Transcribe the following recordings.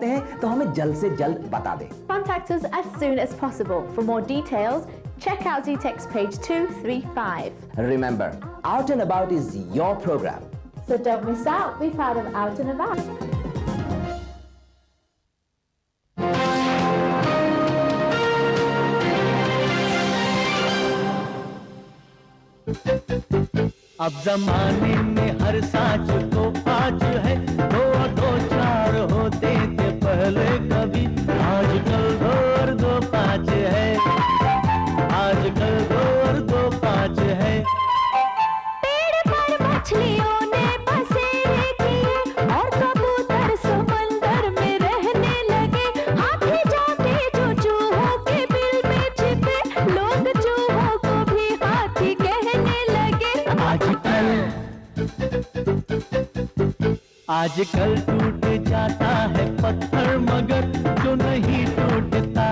सकते हैं तो हमें जल्द से जल्द बता दें। Contact us as soon as possible. For more details, check out ZTEX page 235. Remember, Out and About is your program. So don't miss out. Be part of Out and About. अब जमाने में हर साज को आज है, दो और दो चार होते थे पहले कभी, आजकल दो और दो पाँच है, आजकल दो और दो पाँच है। पेड़ पर मछलियों ने बसेरे किए और कबूतर समंदर में रहने लगे, हाथी जाके जो चूहों के बिल में छिपे, लोग चूहों को भी हाथी कहने लगे। आजकल टूट जाता है पत्थर मगर जो नहीं टूटता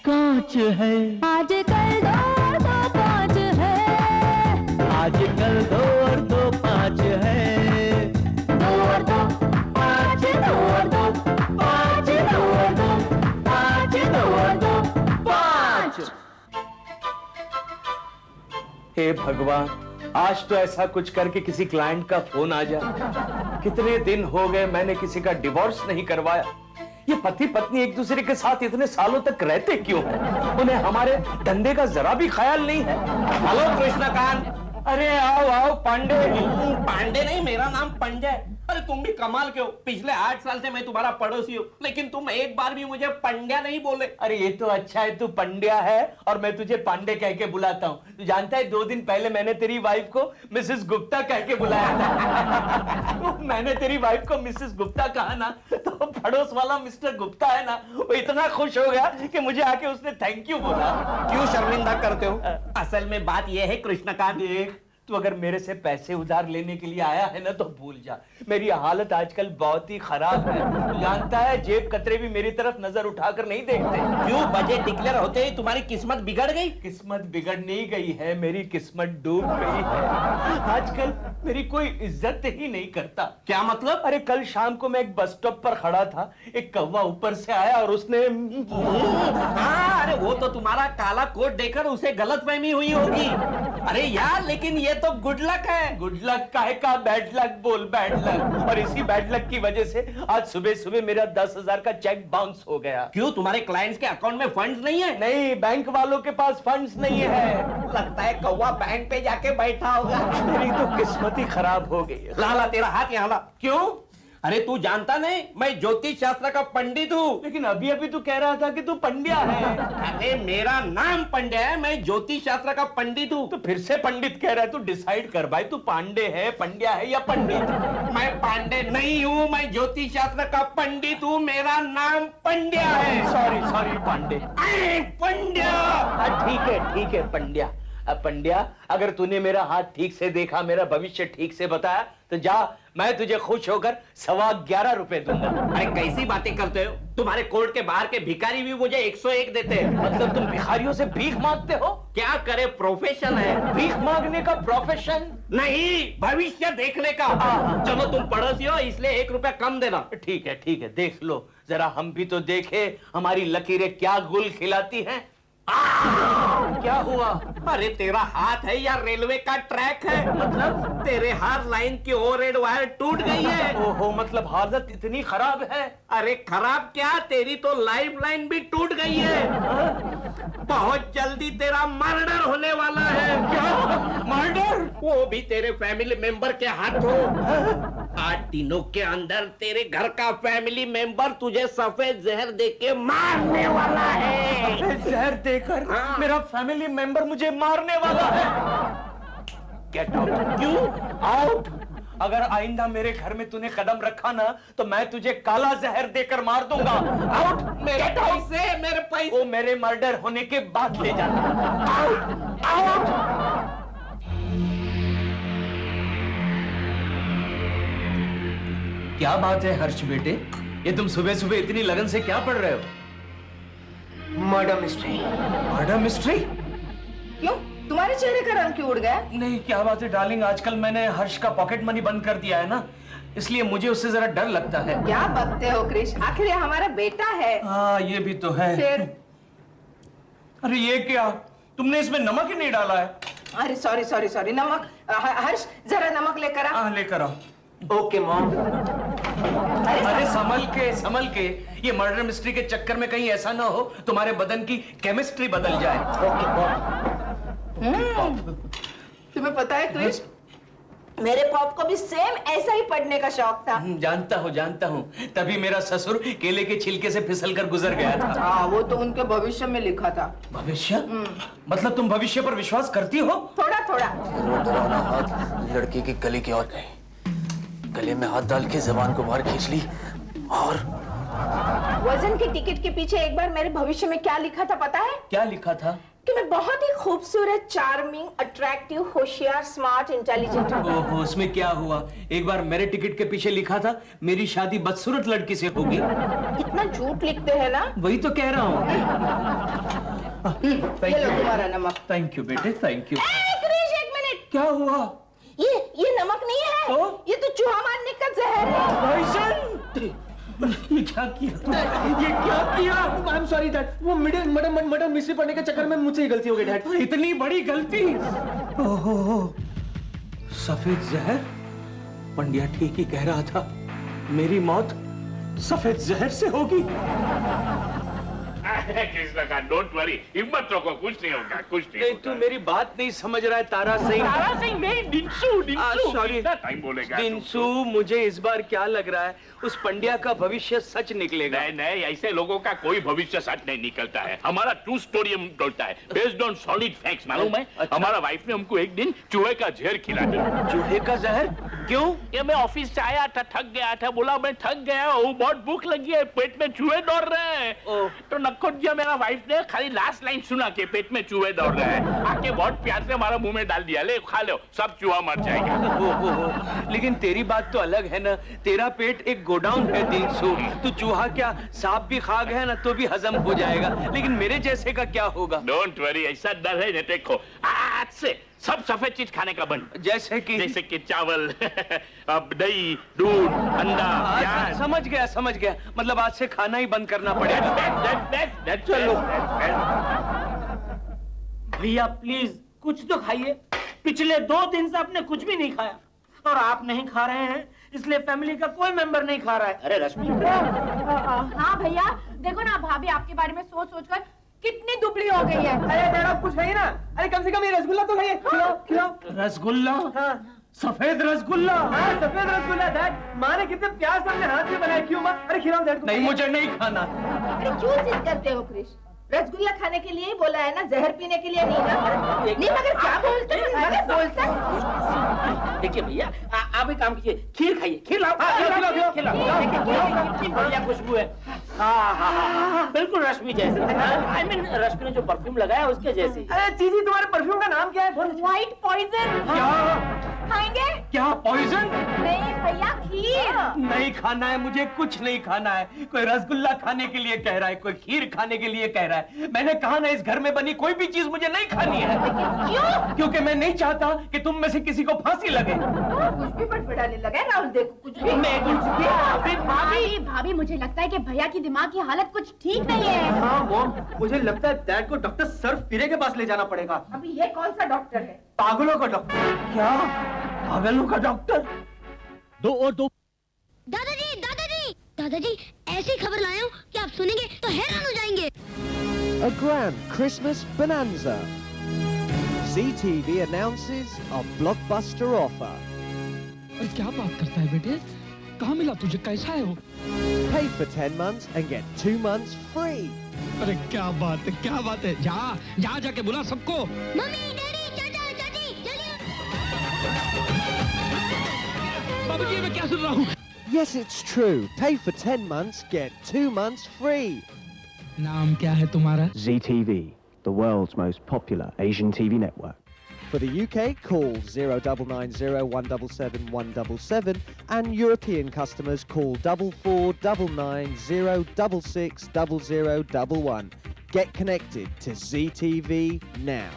कांच है। आजकल दो और दो पाँच है, आजकल दो और दो पाँच है, दो और दो पाँच, दो और दो पाँच, दो और दो पाँच, दो और दो पाँच। हे भगवान, आज तो ऐसा कुछ करके किसी क्लाइंट का फोन आ जाए। कितने दिन हो गए मैंने किसी का डिवोर्स नहीं करवाया। ये पति पत्नी एक दूसरे के साथ इतने सालों तक रहते क्यों हैं? उन्हें हमारे धंधे का जरा भी ख्याल नहीं है। हेलो कृष्णकांत, अरे आओ आओ पांडे। पांडे नहीं, मेरा नाम पंजय। अरे तुम भी कमाल के हो, पिछले 8 साल से मैं तुम्हारा पड़ोसी हूँ, लेकिन तुम एक बार भी मुझे पंड्या नहीं बोले। अरे ये तो अच्छा है तू पंड्या है और मैं तुझे पांडे कह के बुलाता हूँ। तू जानता है 2 दिन पहले मैंने तेरी वाइफ को मिसेस गुप्ता कह के बुलाया था। मैंने तेरी वाइफ को मिसेस गुप्ता कहा ना, तो पड़ोस वाला मिस्टर गुप्ता है ना, वो इतना खुश हो गया कि मुझे आके उसने थैंक यू बोला। क्यों शर्मिंदा करते हो? असल में बात यह है कृष्णकांत, तू अगर मेरे से पैसे उधार लेने के लिए आया है ना तो भूल जा। मेरी हालत आजकल बहुत ही खराब है। तू जानता है जेब कतरे भी मेरी तरफ नजर उठाकर नहीं देखते। क्यों? बजट डिक्लेयर होते ही तुम्हारी किस्मत बिगड़ गई? किस्मत बिगड़ नहीं गई है, मेरी किस्मत डूब गई है। आजकल मेरी कोई इज्जत ही नहीं करता। क्या मतलब? अरे कल शाम को मैं एक बस स्टॉप पर खड़ा था, एक कौवा ऊपर से आया और उसने हाँ, अरे वो तो तुम्हारा काला कोट देखकर उसे गलतफहमी हुई होगी। अरे यार, लेकिन ये तो गुड लक है। गुड लक काहे का? बैड लक बोल, बैड लक। और इसी बैड लक की वजह से आज सुबह सुबह मेरा 10,000 का चेक बाउंस हो गया। क्यों? तुम्हारे क्लाइंट्स के अकाउंट में फंड्स नहीं है? नहीं, बैंक वालों के पास फंड्स नहीं है। लगता है कौवा बैंक पे जाके बैठा होगा। मेरी तो किस्मत ही खराब हो गई। लाला तेरा हाथ यहाँ ला। क्यों? अरे तू जानता नहीं, मैं ज्योतिष शास्त्र का पंडित हूँ। लेकिन अभी अभी तू कह रहा था कि तू पंड्या है। अरे मेरा नाम पंड्या है, मैं ज्योतिष शास्त्र का पंडित हूँ। तो फिर से पंडित कह रहा है, तू डिसाइड कर भाई, तू पांडे है, पंड्या है या पंडित? मैं पांडे नहीं हूँ, मैं ज्योतिष शास्त्र का पंडित हूँ, मेरा नाम पंड्या है। Sorry sorry Pandey. पंड्या। ठीक है पंड्या। अब पंड्या, अगर तूने मेरा हाथ ठीक से देखा, मेरा भविष्य ठीक से बताया, तो जा, मैं तुझे खुश होकर 11.25 रुपए दूंगा। अरे कैसी बातें करते हो? तुम्हारे कोर्ट के बाहर के भिखारी भी मुझे 101 देते हैं। मतलब तुम भिखारियों से भीख मांगते हो? क्या करे, प्रोफेशन है। भीख मांगने का प्रोफेशन नहीं, भविष्य देखने का। चलो तुम पड़ोसी हो, इसलिए 1 रुपया कम देना। ठीक है, देख लो जरा, हम भी तो देखे हमारी लकीरें क्या गुल खिलाती हैं। क्या हुआ? अरे तेरा हाथ है या रेलवे का ट्रैक है? मतलब तेरे हर लाइन की ओवरहेड वायर टूट गई है। ओहो, मतलब हालत इतनी खराब है? अरे खराब क्या, तेरी तो लाइफ लाइन भी टूट गई है। बहुत जल्दी तेरा मर्डर होने वाला है। क्या मर्डर? वो भी तेरे फैमिली मेंबर के हाथों। 8 दिनों के अंदर तेरे घर का फैमिली मेंबर तुझे सफेद जहर देके मारने वाला है। जहर देकर? हाँ। मेरा फैमिली मेंबर मुझे मारने वाला है। Get out. क्यों? आउट। अगर आइंदा मेरे घर में तूने कदम रखा ना, तो मैं तुझे काला जहर देकर मार दूंगा। आउट। मेरे पैसे, मेरे पैसे। वो मेरे मर्डर होने के बाद ले जाना। Out, out. क्या बात है हर्ष बेटे, ये तुम सुबह सुबह इतनी लगन से क्या पढ़ रहे हो? Murder mystery. Murder mystery? क्यों, तुम्हारे चेहरे का रंग क्यों उड़ गया? नहीं, क्या बात है डार्लिंग, आजकल मैंने हर्ष का पॉकेट मनी बंद कर दिया है ना, इसलिए मुझे उससे जरा डर लगता है। क्या बकते हो क्रिश, आखिर ये हमारा बेटा है। हाँ ये भी तो है। फिर अरे ये क्या, तुमने इसमें नमक ही नहीं डाला है। अरे सॉरी सॉरी सॉरी, नमक। हर्ष जरा नमक लेकर आ। हाँ लेकर आओ। Okay mom. अरे संभल के, ये मर्डर मिस्ट्री के चक्कर में कहीं ऐसा ना हो तुम्हारे बदन की केमिस्ट्री बदल जाए। Okay mom. तुम्हें पता है क्रिश, मेरे पॉप को भी सेम ऐसा ही पढ़ने का शौक था। जानता हूँ, तभी मेरा ससुर केले के छिलके से फिसलकर गुजर गया था। हाँ, वो तो उनके भविष्य में लिखा था। भविष्य? मतलब तुम भविष्य पर विश्वास करती हो? थोड़ा थोड़ा। डरावना हाथ लड़की के गले की ओर गए, गले में हाथ डाल के जबान को बाहर खींच ली और वजन की टिकट के पीछे एक बार मेरे भविष्य में क्या लिखा था पता है? क्या लिखा था? कि मैं बहुत ही खूबसूरत, चार्मिंग, अट्रैक्टिव, होशियार, स्मार्ट, इंटेलिजेंट हूँ। ओहो, उसमें क्या हुआ? एक बार मेरे टिकट के पीछे लिखा था मेरी शादी बदसूरत लड़की से होगी। कितना झूठ लिखते हैं ना। वही तो कह रहा हूँ। ये लो तुम्हारा नमक। थैंक यू बेटे, थैंक यू। क्रिश एक मिनट, क्या हुआ? ये नमक नहीं है, तो? ये तो चूहा मारने का जहर है। पॉइजन? ये क्या किया? ये क्या किया? आई एम सॉरी डैड, वो मर्डर मिस्ट्री पढ़ने के चक्कर में मुझसे ही गलती हो गई डैड। इतनी बड़ी गलती? ओहो, सफेद जहर? पंड्या ठीक ही कह रहा था, मेरी मौत सफेद जहर से होगी। कृष्ण का डोंट वरी, हिम्मत रखो, कुछ नहीं होगा, कुछ नहीं नहीं, होगा। तू मेरी बात नहीं समझ रहा है तारा सिंह। तारा सिंह नहीं, डिंसू, सॉरी कितना टाइम बोलेगा दिनसू, मुझे इस बार क्या लग रहा है, उस पंड्या का भविष्य सच निकलेगा। नहीं, ऐसे लोगों का कोई भविष्य सच नहीं निकलता है। हमारा ट्रू स्टोरी हम बोलता है, बेस्ड ऑन सॉलिड फैक्ट्स। मालूम है, अच्छा। हमारा वाइफ ने हमको एक दिन चूहे का जहर खिलाया। चूहे का जहर? क्यों? ये मैं ऑफिस से आया था, थक गया था, बोला मैं थक गया हूँ, बहुत भूख लगी है, पेट में चूहे दौड़ रहे हैं। तो नक्को दिया मेरा वाइफ ने, खाली लास्ट लाइन सुना के पेट में चूहे दौड़ रहे हैं, आके बहुत प्यार से हमारा मुंह में डाल दिया, ले खा लो, सब चूहा मर जाएगा। लेकिन तेरी बात तो अलग है ना, तेरा पेट एक गोडाउन है दिनसू। तू चूहा क्या, सांप भी खा गया ना तो भी हजम हो जाएगा, लेकिन मेरे जैसे का क्या होगा? डोंट वरी, ऐसा डर है। देखो, आज से सब सफेद चीज खाने का बंद। जैसे कि चावल, अब दही, दूध, अंडा, प्याज। समझ गया, मतलब आज से खाना ही बंद करना पड़ेगा। चलो भैया प्लीज कुछ तो खाइए, पिछले 2 दिन से आपने कुछ भी नहीं खाया और आप नहीं खा रहे हैं इसलिए फैमिली का कोई मेंबर नहीं खा रहा है। अरे रश्मि, हाँ भैया, देखो ना भाभी आपके बारे में सोच कर कितनी दुबली हो गई है। अरे मैडम कुछ नहीं ना, अरे कम से कम ये रसगुल्ला तो खाइए। खिलाओ। रसगुल्ला? सफेद रसगुल्ला? हाँ सफेद रसगुल्ला डैड, माँ ने कितने प्यार से अपने हाथ से बनाया। क्यों माँ? अरे खिलाओ डैड को। नहीं, मुझे नहीं खाना। अरे क्यों जिद करते हो क्रिश? रसगुल्ला खाने के लिए ही बोला है ना, जहर पीने के लिए नहीं ना। नहीं मगर क्या बोलते हो? अरे बोलता। देखिए भैया, आप एक काम कीजिए, खीर खाइए, खीर लाओ। कितनी बढ़िया खुशबू है। हाँ, बिल्कुल रश्मि जैसे। आई मीन रश्मि ने जो परफ्यूम लगाया उसके जैसे। अरे चीजी, तुम्हारे परफ्यूम का नाम क्या है? White poison. खाएंगे? क्या पॉइजन? नहीं भैया, खीर। नहीं खाना है, मुझे कुछ नहीं खाना है। कोई रसगुल्ला खाने के लिए कह रहा है, कोई खीर खाने के लिए कह रहा है। मैंने कहा ना, इस घर में बनी कोई भी चीज मुझे नहीं खानी है। क्यों? क्योंकि मैं नहीं चाहता कि तुम में से किसी को फांसी लगे। कुछ भी बड़बड़ाने लगा है राहुल, देखो कुछ भी। मैं कुछ भी। भाभी मुझे लगता है कि भैया की दिमाग की हालत कुछ ठीक नहीं है। हाँ मॉम, मुझे लगता है डैड को डॉक्टर सर्फ पीरे के पास ले जाना पड़ेगा। अभी ये कौन सा डॉक्टर है? पागलों का डॉक्टर। क्या? पागलों का डॉक्टर? 2 और 2। दादाजी ऐसी खबर लाया हूँ कि आप सुनेंगे तो हैरान हो जाएंगे। A grand Christmas bonanza. ZTV announces a blockbuster offer. क्या बात करता है बेटे? कहाँ मिला तुझे? कैसा है वो? Pay for 10 months and get 2 months free. अरे क्या बात है? जा जाके बुला सबको। मम्मी, डैडी, चाचा, चाची, जल्दी। बाबूजी, मैं क्या सुन रहा हूँ? Yes, it's true. Pay for 10 months, get 2 months free. नाम क्या है तुम्हारा? ZTV, the world's most popular Asian TV network. For the UK, call 0990 177 177 and European customers call 4499 066 0011. Get connected to ZTV now.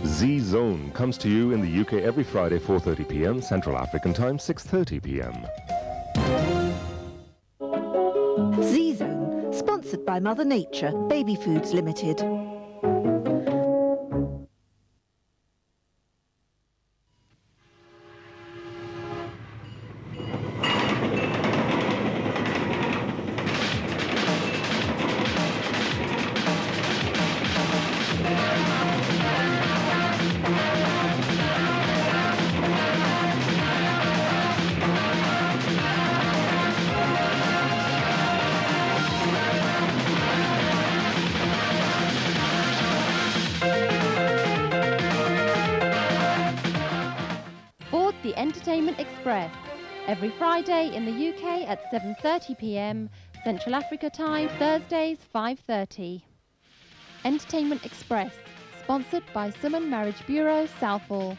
Z Zone comes to you in the UK every Friday 4:30 p.m. Central African Time 6:30 p.m. Z-Zone, sponsored by Mother Nature, Baby Foods Limited. Board the Entertainment Express every Friday in the UK at 7:30 p.m. Central Africa Time, Thursdays 5:30. Entertainment Express, sponsored by Suman Marriage Bureau, Southall.